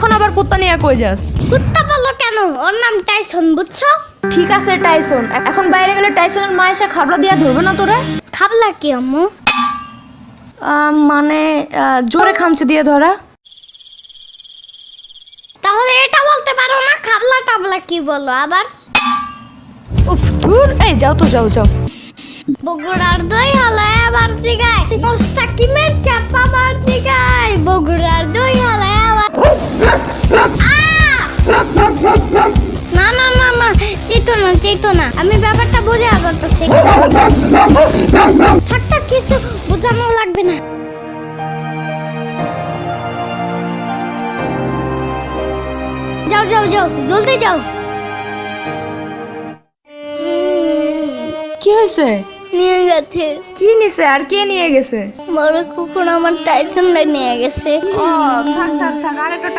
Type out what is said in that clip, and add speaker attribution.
Speaker 1: এখন আবার কুত্তা নিয়ে কই যাস?
Speaker 2: কুত্তা বলো কেন? ওর নাম টাইসন, বুঝছো?
Speaker 1: ঠিক আছে টাইসন, এখন বাইরে গেলে টাইসনের মা এসে খাবলা দিয়া ধরবে না তোরে?
Speaker 2: খাবলা কি আম্মু?
Speaker 1: মানে জোরে খামচে দিয়ে ধরা।
Speaker 2: তাহলে এটা বলতে পারো না খাবলা টাবলা কি বলো আবার?
Speaker 1: উফ দূর, এই যাও তো যাও যাও।
Speaker 2: বগুড়ার দই হালায় আবার দিগায়, মোস্তাকিমের চাপা বার দিগায়, বগুড়ার দই হালায় আবার। না না না না, চেতো না, আমি ব্যাপারটা বুঝে করতেছি। থাকটা কিছু বোঝানো লাগবে না। যাও যাও যাও, জলদি যাও।
Speaker 1: কি হয়েছে?
Speaker 2: নিয়ে গেছে।
Speaker 1: কি নিছে? আর কে নিয়ে গেছে?
Speaker 2: বড় কুকুর আমার টাইসন নিয়ে গেছে।
Speaker 1: ও থাক থাক থাক, আর একটা